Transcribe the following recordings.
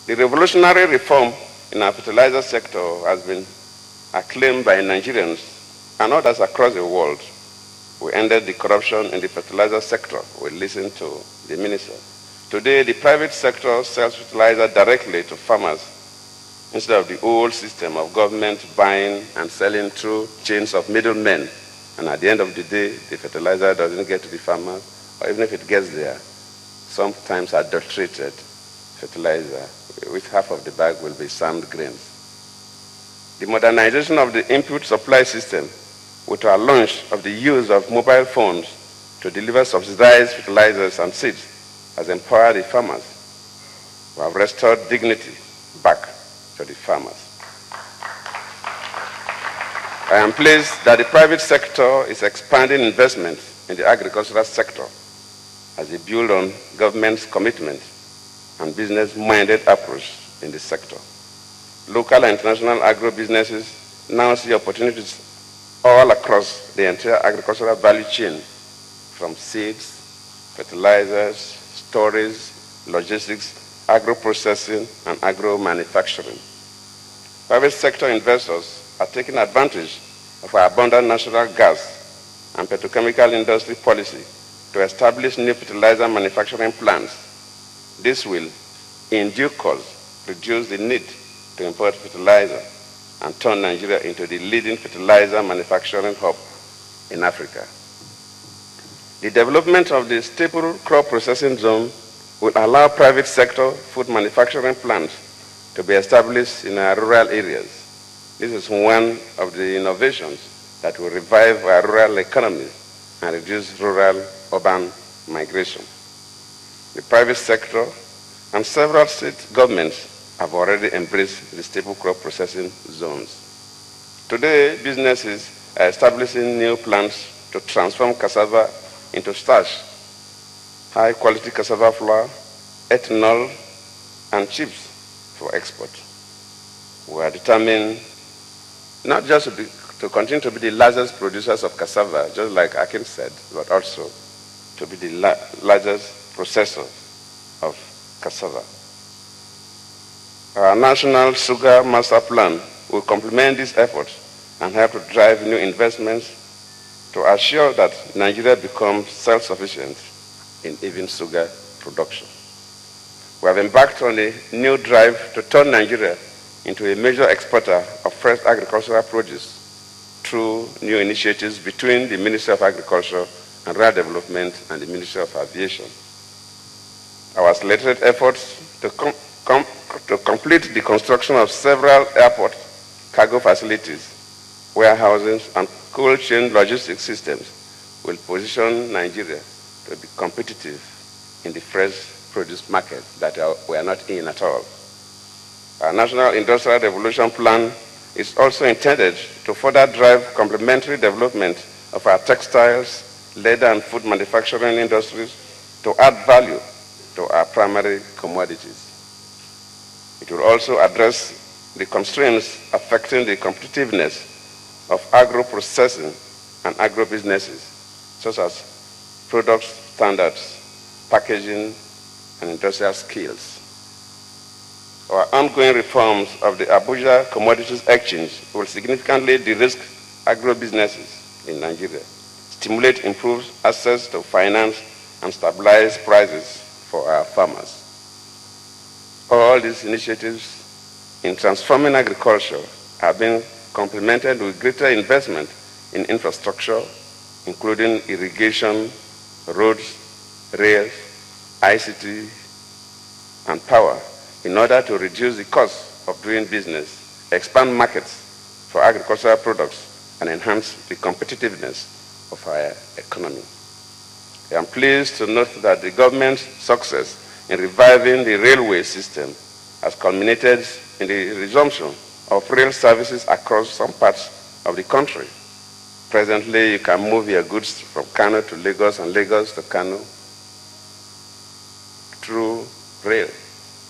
The revolutionary reform in our fertilizer sector has been acclaimed by Nigerians and others across the world. We ended the corruption in the fertilizer sector. We listened to the minister. Today, the private sector sells fertilizer directly to farmers instead of the old system of government buying and selling through chains of middlemen. And at the end of the day, the fertilizer doesn't get to the farmer, or even if it gets there, sometimes adulterated fertilizer, with half of the bag will be sand grains. The modernization of the input supply system with our launch of the use of mobile phones to deliver subsidized fertilizers and seeds has empowered the farmers. We have restored dignity back to the farmers. I am pleased that the private sector is expanding investment in the agricultural sector as they build on government's commitment and business-minded approach in the sector. Local and international agro-businesses now see opportunities all across the entire agricultural value chain, from seeds, fertilizers, storage, logistics, agro-processing, and agro-manufacturing. Private sector investors are taking advantage of our abundant natural gas and petrochemical industry policy to establish new fertilizer manufacturing plants. This will, in due course, reduce the need to import fertilizer and turn Nigeria into the leading fertilizer manufacturing hub in Africa. The development of the staple crop processing zone will allow private sector food manufacturing plants to be established in our rural areas. This is one of the innovations that will revive our rural economy and reduce rural-urban migration. The private sector and several state governments have already embraced the staple crop processing zones. Today, businesses are establishing new plants to transform cassava into starch, high-quality cassava flour, ethanol, and chips for export. We are determined not just to continue to be the largest producers of cassava, just like Akin said, but also to be the largest processors of cassava. Our National Sugar Master Plan will complement these efforts and help to drive new investments to assure that Nigeria becomes self-sufficient in even sugar production. We have embarked on a new drive to turn Nigeria into a major exporter of fresh agricultural produce through new initiatives between the Ministry of Agriculture and Rural Development and the Ministry of Aviation. Our accelerated efforts to complete the construction of several airport cargo facilities, warehouses, and cold chain logistics systems will position Nigeria to be competitive in the fresh produce market that we are not in at all. Our National Industrial Revolution Plan is also intended to further drive complementary development of our textiles, leather, and food manufacturing industries to add value to our primary commodities. It will also address the constraints affecting the competitiveness of agro-processing and agro-businesses, such as product standards, packaging, and industrial skills. Our ongoing reforms of the Abuja Commodities Exchange will significantly de-risk agro-businesses in Nigeria, stimulate improved access to finance, and stabilize prices for our farmers. All these initiatives in transforming agriculture have been complemented with greater investment in infrastructure, including irrigation, roads, rails, ICT, and power, in order to reduce the cost of doing business, expand markets for agricultural products, and enhance the competitiveness of our economy. I am pleased to note that the government's success in reviving the railway system has culminated in the resumption of rail services across some parts of the country. Presently, you can move your goods from Kano to Lagos and Lagos to Kano through rail.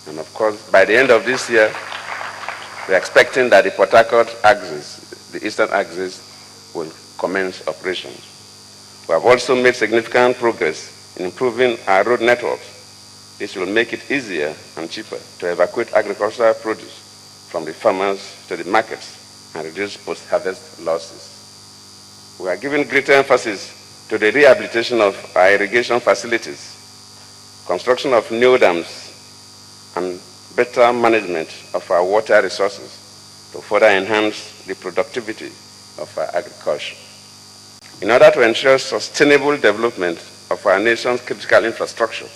And of course, by the end of this year, we're expecting that the Port Harcourt axis, the eastern axis, will commence operations. We have also made significant progress in improving our road networks. This will make it easier and cheaper to evacuate agricultural produce from the farmers to the markets and reduce post-harvest losses. We are giving greater emphasis to the rehabilitation of our irrigation facilities, construction of new dams, and better management of our water resources to further enhance the productivity of our agriculture. In order to ensure sustainable development of our nation's critical infrastructure,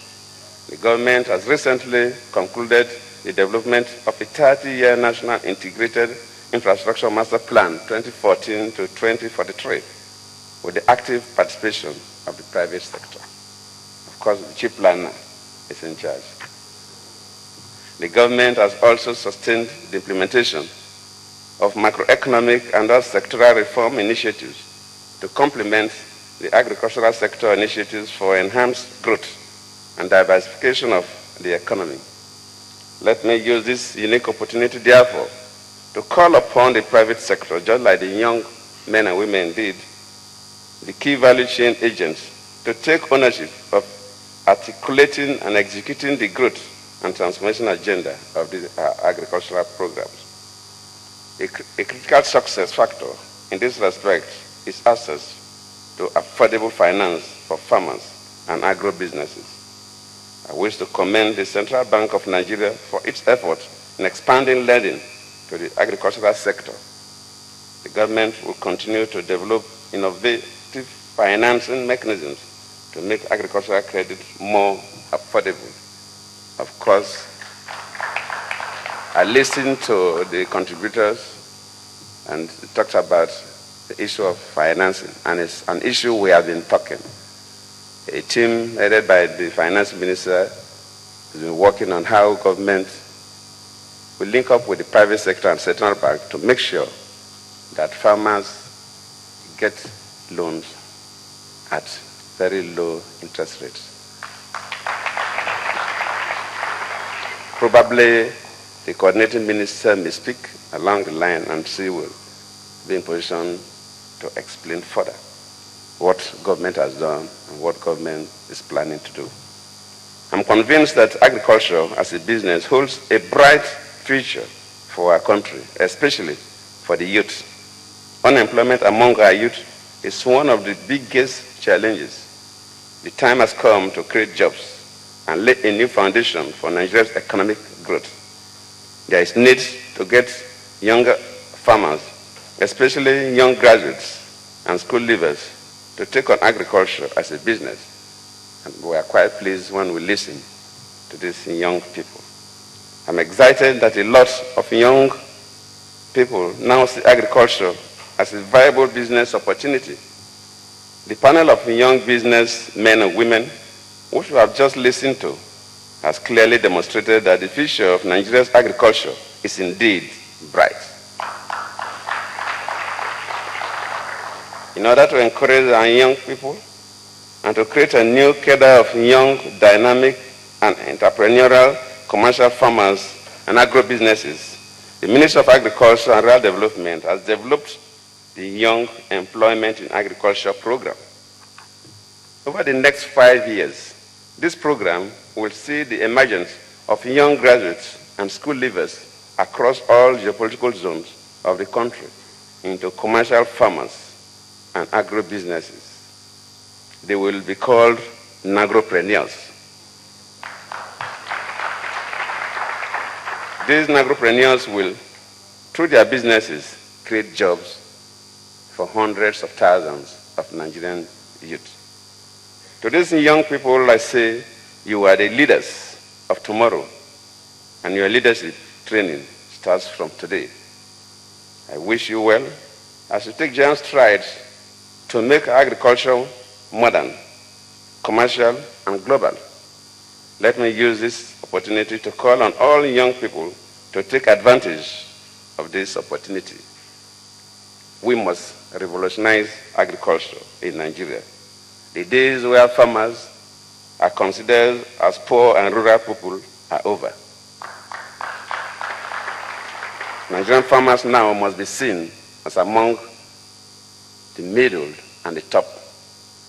the government has recently concluded the development of a 30-year National Integrated Infrastructure Master Plan 2014 to 2043 with the active participation of the private sector. Of course, the chief planner is in charge. The government has also sustained the implementation of macroeconomic and other sectoral reform initiatives to complement the agricultural sector initiatives for enhanced growth and diversification of the economy. Let me use this unique opportunity, therefore, to call upon the private sector, just like the young men and women did, the key value chain agents, to take ownership of articulating and executing the growth and transformation agenda of the agricultural programs. A critical success factor in this respect is access to affordable finance for farmers and agro-businesses. I wish to commend the Central Bank of Nigeria for its effort in expanding lending to the agricultural sector. The government will continue to develop innovative financing mechanisms to make agricultural credit more affordable. Of course, I listened to the contributors and talked about the issue of financing, and it's an issue we have been talking. A team headed by the finance minister has been working on how government will link up with the private sector and central bank to make sure that farmers get loans at very low interest rates. Probably the coordinating minister may speak along the line and she will be in position to explain further what government has done and what government is planning to do. I'm convinced that agriculture as a business holds a bright future for our country, especially for the youth. Unemployment among our youth is one of the biggest challenges. The time has come to create jobs and lay a new foundation for Nigeria's economic growth. There is need to get younger farmers, especially young graduates and school leavers, to take on agriculture as a business. And we are quite pleased when we listen to these young people. I'm excited that a lot of young people now see agriculture as a viable business opportunity. The panel of young business men and women, which we have just listened to, has clearly demonstrated that the future of Nigeria's agriculture is indeed bright. In order to encourage our young people and to create a new cadre of young, dynamic, and entrepreneurial commercial farmers and agro-businesses, the Ministry of Agriculture and Rural Development has developed the Young Employment in Agriculture program. Over the next 5 years, this program will see the emergence of young graduates and school leavers across all geopolitical zones of the country into commercial farmers and agro-businesses. They will be called Nagropreneurs. These Nagropreneurs will, through their businesses, create jobs for hundreds of thousands of Nigerian youth. To these young people, I say, you are the leaders of tomorrow, and your leadership training starts from today. I wish you well as you take giant strides to make agriculture modern, commercial, and global. Let me use this opportunity to call on all young people to take advantage of this opportunity. We must revolutionize agriculture in Nigeria. The days where farmers are considered as poor and rural people are over. Nigerian farmers now must be seen as among the middle and the top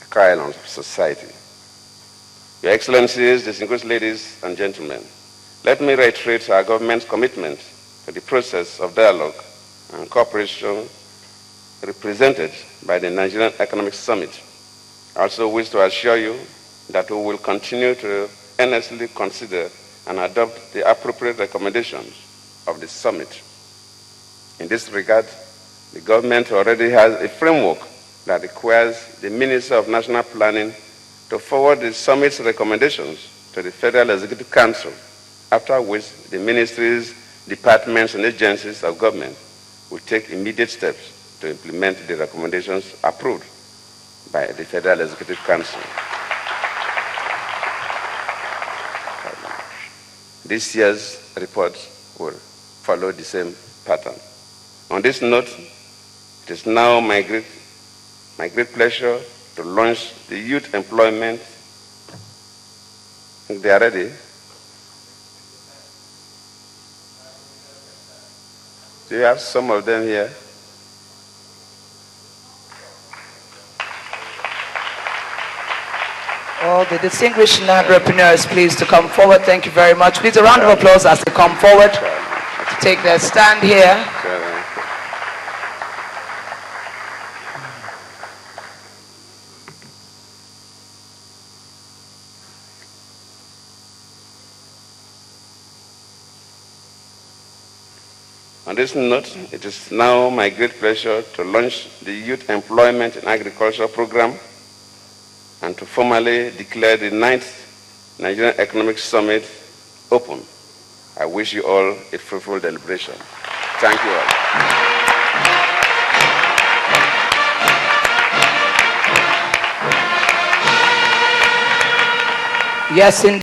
echelons of society. Your Excellencies, distinguished ladies and gentlemen, let me reiterate our government's commitment to the process of dialogue and cooperation represented by the Nigerian Economic Summit. I also wish to assure you that we will continue to earnestly consider and adopt the appropriate recommendations of the summit. In this regard, the government already has a framework that requires the Minister of National Planning to forward the summit's recommendations to the Federal Executive Council, after which the ministries, departments, and agencies of government will take immediate steps to implement the recommendations approved by the Federal Executive Council. This year's report will follow the same pattern. On this note, it is now my great pleasure to launch the youth employment. I think they are ready. Do you have some of them here? All the distinguished entrepreneurs, please to come forward. Thank you very much. Please a round of applause as they come forward to take their stand here. On this note, it is now my great pleasure to launch the Youth Employment in Agriculture program and to formally declare the 9th Nigerian Economic Summit open. I wish you all a fruitful deliberation. Thank you all. Yes, indeed.